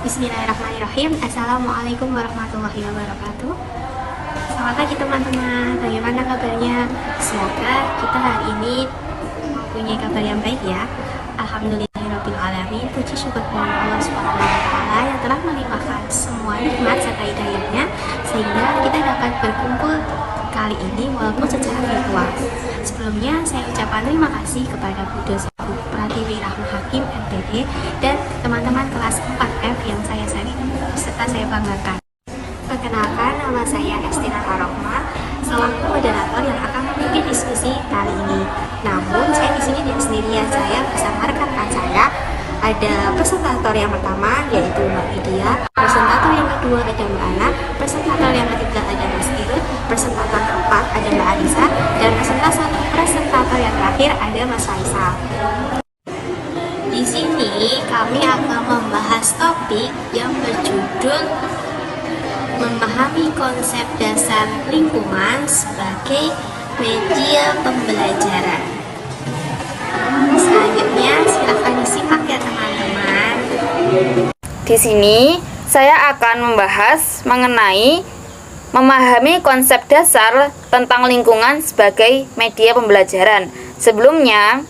Bismillahirrahmanirrahim. Assalamualaikum warahmatullahi wabarakatuh. Selamat pagi teman-teman. Bagaimana kabarnya? Semoga kita hari ini mempunyai kabar yang baik ya. Alhamdulillahirrahmanirrahim. Puji syukur kepada Allah Subhanahu wa Ta'ala yang telah melimpahkan semua nikmat serta hidayahnya sehingga kita dapat berkumpul kali ini walaupun secara virtual. Sebelumnya saya ucapkan terima kasih kepada Bu Dosen Pratiwi Rahma Hakim MPD dan teman-teman kelas 4F yang saya sayang serta saya banggakan. Perkenalkan, nama saya Estina Harohma selaku moderator yang akan memimpin diskusi kali ini. Namun saya di sini tidak sendirian, saya bersama rekan-rekan saya. Ada presentator yang pertama yaitu Mbak Widya, presentator yang kedua ada Mbak Ana, presentator yang ketiga ada Mas Irut, presentator keempat ada Mbak Alisa, dan presentator yang terakhir ada Mas Faisal. Di sini kami akan membahas topik yang berjudul memahami konsep dasar lingkungan sebagai media pembelajaran. Selanjutnya silakan disimak ya teman-teman. Di sini saya akan membahas mengenai memahami konsep dasar tentang lingkungan sebagai media pembelajaran. Sebelumnya,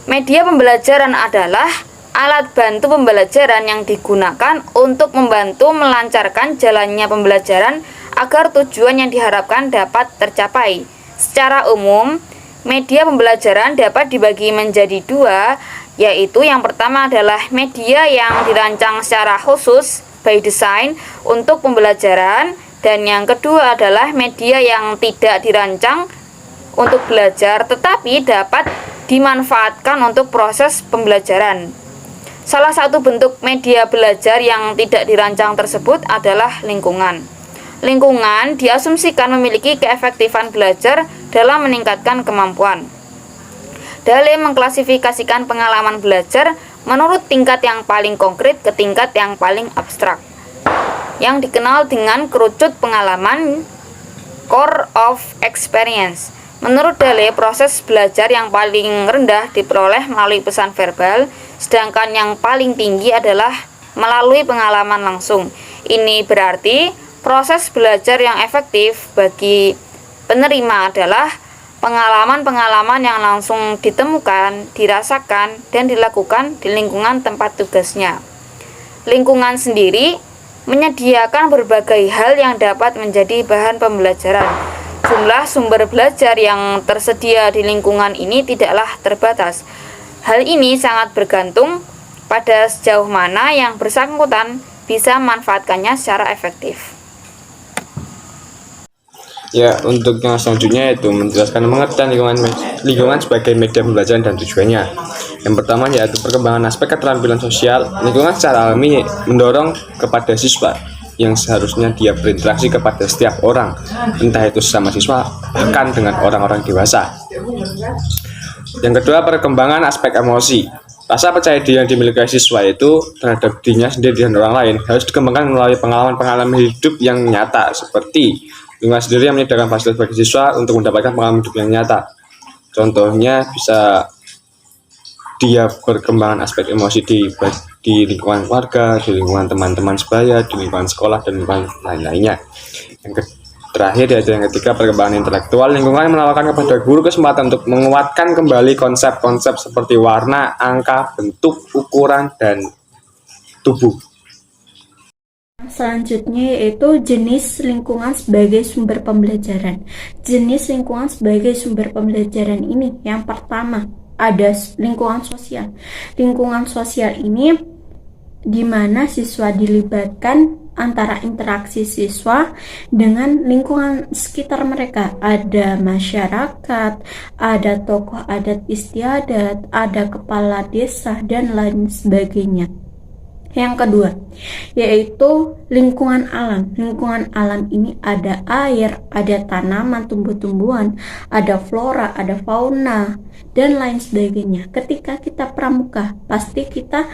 media pembelajaran adalah alat bantu pembelajaran yang digunakan untuk membantu melancarkan jalannya pembelajaran agar tujuan yang diharapkan dapat tercapai. Secara umum, media pembelajaran dapat dibagi menjadi dua, yaitu yang pertama adalah media yang dirancang secara khusus by design untuk pembelajaran, dan yang kedua adalah media yang tidak dirancang untuk belajar tetapi dapat dimanfaatkan untuk proses pembelajaran. Salah satu bentuk media belajar yang tidak dirancang tersebut adalah lingkungan. Lingkungan diasumsikan memiliki keefektifan belajar dalam meningkatkan kemampuan. Dalam mengklasifikasikan pengalaman belajar menurut tingkat yang paling konkret ke tingkat yang paling abstrak, yang dikenal dengan kerucut pengalaman core of experience. Menurut Dale, proses belajar yang paling rendah diperoleh melalui pesan verbal, sedangkan yang paling tinggi adalah melalui pengalaman langsung. Ini berarti proses belajar yang efektif bagi penerima adalah pengalaman-pengalaman yang langsung ditemukan, dirasakan, dan dilakukan di lingkungan tempat tugasnya. Lingkungan sendiri menyediakan berbagai hal yang dapat menjadi bahan pembelajaran. Jumlah sumber belajar yang tersedia di lingkungan ini tidaklah terbatas. Hal ini sangat bergantung pada sejauh mana yang bersangkutan bisa memanfaatkannya secara efektif. Ya, untuk yang selanjutnya yaitu menjelaskan pengertian lingkungan sebagai media pembelajaran dan tujuannya. Yang pertama yaitu perkembangan aspek keterampilan sosial. Lingkungan secara alami mendorong kepada siswa yang seharusnya dia berinteraksi kepada setiap orang, entah itu sesama siswa, bahkan dengan orang-orang dewasa. Yang kedua, perkembangan aspek emosi. Rasa percaya diri yang dimiliki siswa itu terhadap dirinya sendiri dan orang lain harus dikembangkan melalui pengalaman-pengalaman hidup yang nyata, seperti lingkungan sendiri yang menyediakan fasilitas bagi siswa untuk mendapatkan pengalaman hidup yang nyata. Contohnya bisa dia berkembangan aspek emosi di lingkungan keluarga, di lingkungan teman-teman sebaya, di lingkungan sekolah, dan lingkungan lain-lainnya. Yang terakhir yaitu yang ketiga, perkembangan intelektual. Lingkungan menawarkan kepada guru kesempatan untuk menguatkan kembali konsep-konsep seperti warna, angka, bentuk, ukuran, dan tubuh. Selanjutnya yaitu jenis lingkungan sebagai sumber pembelajaran. Jenis lingkungan sebagai sumber pembelajaran ini yang pertama ada lingkungan sosial. Lingkungan sosial ini di mana siswa dilibatkan antara interaksi siswa dengan lingkungan sekitar mereka. Ada masyarakat, ada tokoh adat istiadat, ada kepala desa, dan lain sebagainya. Yang kedua, yaitu lingkungan alam. Lingkungan alam ini ada air, ada tanaman, tumbuh-tumbuhan, ada flora, ada fauna, dan lain sebagainya. Ketika kita pramuka, pasti kita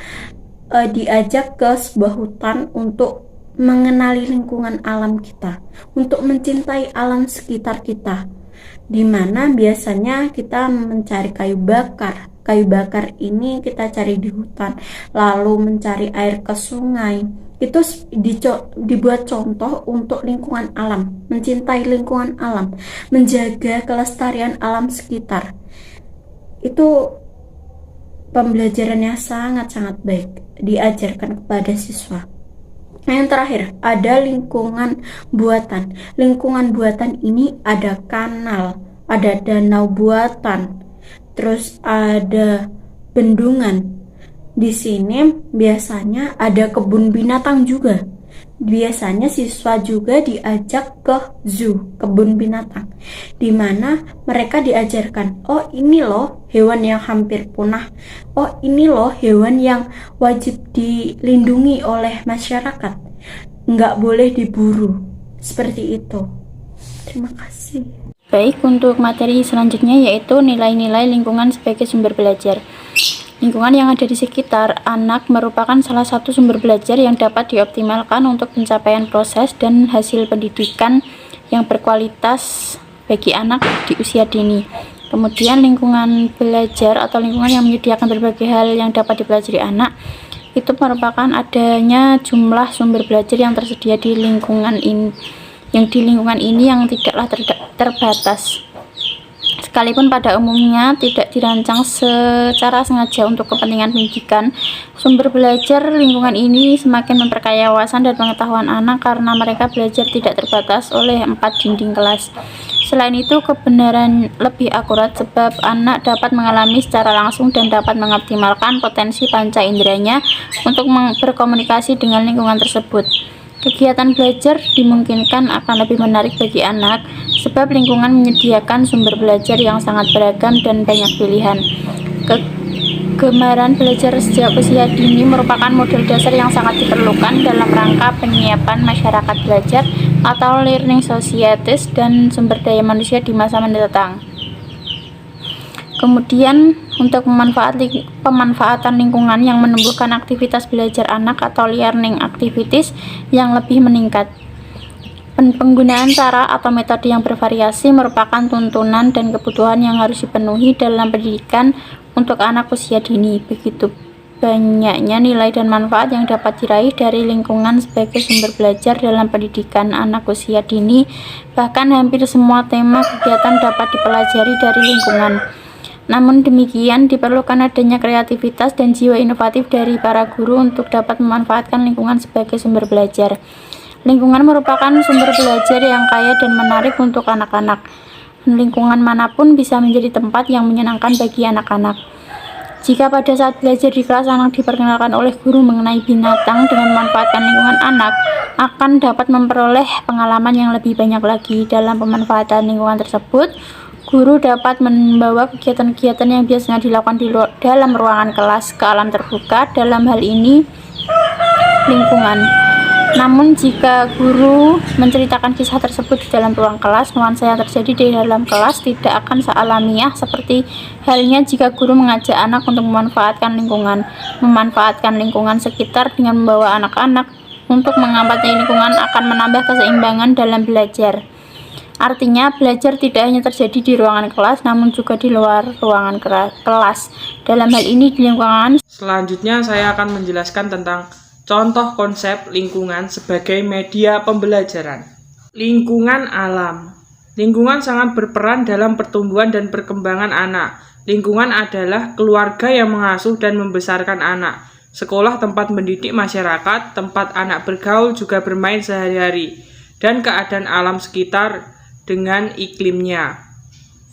diajak ke sebuah hutan untuk mengenali lingkungan alam kita, untuk mencintai alam sekitar kita, di mana biasanya kita mencari kayu bakar. Kayu bakar ini kita cari di hutan, lalu mencari air ke sungai, itu dibuat contoh untuk lingkungan alam, mencintai lingkungan alam, menjaga kelestarian alam sekitar. Itu pembelajarannya sangat-sangat baik diajarkan kepada siswa. Yang terakhir, ada lingkungan buatan. Lingkungan buatan ini ada kanal, ada danau buatan, terus ada bendungan. Di sini biasanya ada kebun binatang juga. Biasanya siswa juga diajak ke zoo, kebun binatang, di mana mereka diajarkan, oh ini loh hewan yang hampir punah, oh ini loh hewan yang wajib dilindungi oleh masyarakat, nggak boleh diburu, seperti itu. Terima kasih. Baik, untuk materi selanjutnya yaitu nilai-nilai lingkungan sebagai sumber belajar. Lingkungan yang ada di sekitar anak merupakan salah satu sumber belajar yang dapat dioptimalkan untuk pencapaian proses dan hasil pendidikan yang berkualitas bagi anak di usia dini. Kemudian lingkungan belajar atau lingkungan yang menyediakan berbagai hal yang dapat dipelajari anak itu merupakan adanya jumlah sumber belajar yang tersedia di lingkungan ini, yang tidaklah terbatas. Sekalipun pada umumnya tidak dirancang secara sengaja untuk kepentingan pendidikan, sumber belajar lingkungan ini semakin memperkaya wawasan dan pengetahuan anak karena mereka belajar tidak terbatas oleh 4 dinding kelas. Selain itu, kebenaran lebih akurat sebab anak dapat mengalami secara langsung dan dapat mengoptimalkan potensi panca inderanya untuk berkomunikasi dengan lingkungan tersebut. Kegiatan belajar dimungkinkan akan lebih menarik bagi anak sebab lingkungan menyediakan sumber belajar yang sangat beragam dan banyak pilihan. Kegemaran belajar sejak usia dini merupakan model dasar yang sangat diperlukan dalam rangka penyiapan masyarakat belajar atau learning societies dan sumber daya manusia di masa mendatang. Kemudian untuk pemanfaatan lingkungan yang menumbuhkan aktivitas belajar anak atau learning activities yang lebih meningkat. Penggunaan cara atau metode yang bervariasi merupakan tuntunan dan kebutuhan yang harus dipenuhi dalam pendidikan untuk anak usia dini. Begitu banyaknya nilai dan manfaat yang dapat diraih dari lingkungan sebagai sumber belajar dalam pendidikan anak usia dini. Bahkan hampir semua tema kegiatan dapat dipelajari dari lingkungan. Namun demikian, diperlukan adanya kreativitas dan jiwa inovatif dari para guru untuk dapat memanfaatkan lingkungan sebagai sumber belajar. Lingkungan merupakan sumber belajar yang kaya dan menarik untuk anak-anak. Lingkungan manapun bisa menjadi tempat yang menyenangkan bagi anak-anak. Jika pada saat belajar di kelas anak diperkenalkan oleh guru mengenai binatang dengan memanfaatkan lingkungan anak, akan dapat memperoleh pengalaman yang lebih banyak lagi dalam pemanfaatan lingkungan tersebut. Guru dapat membawa kegiatan-kegiatan yang biasanya dilakukan di dalam ruangan kelas ke alam terbuka, dalam hal ini lingkungan. Namun jika guru menceritakan kisah tersebut di dalam ruang kelas, nuansa yang terjadi di dalam kelas tidak akan sealamiah seperti halnya jika guru mengajak anak untuk memanfaatkan lingkungan sekitar dengan membawa anak-anak untuk mengamati lingkungan akan menambah keseimbangan dalam belajar. Artinya, belajar tidak hanya terjadi di ruangan kelas, namun juga di luar ruangan kelas. Dalam hal ini, di lingkungan. Selanjutnya, saya akan menjelaskan tentang contoh konsep lingkungan sebagai media pembelajaran. Lingkungan alam. Lingkungan sangat berperan dalam pertumbuhan dan perkembangan anak. Lingkungan adalah keluarga yang mengasuh dan membesarkan anak. Sekolah tempat mendidik masyarakat, tempat anak bergaul juga bermain sehari-hari, dan keadaan alam sekitar dengan iklimnya.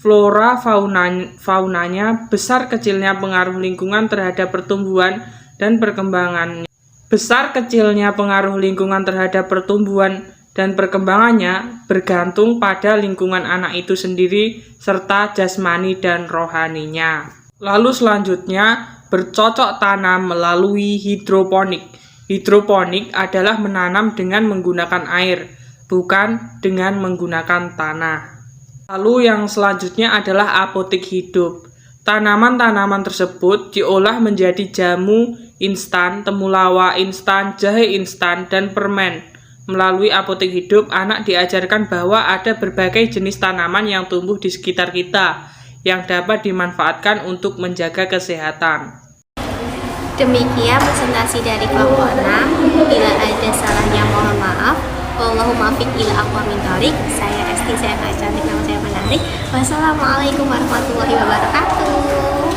Flora faunanya, besar kecilnya pengaruh lingkungan terhadap pertumbuhan dan perkembangannya. Besar kecilnya pengaruh lingkungan terhadap pertumbuhan dan perkembangannya bergantung pada lingkungan anak itu sendiri serta jasmani dan rohaninya. Lalu selanjutnya, bercocok tanam melalui hidroponik. Hidroponik adalah menanam dengan menggunakan air, bukan dengan menggunakan tanah. Lalu yang selanjutnya adalah apotek hidup. Tanaman-tanaman tersebut diolah menjadi jamu instan, temulawak instan, jahe instan, dan permen. Melalui apotek hidup, anak diajarkan bahwa ada berbagai jenis tanaman yang tumbuh di sekitar kita yang dapat dimanfaatkan untuk menjaga kesehatan. Demikian presentasi dari kelompok 6. Bila ada Wallahumma fiq ila aqwamit thoriq. Saya Esti, saya nggak cantik, nama saya menarik. Wassalamualaikum warahmatullahi wabarakatuh.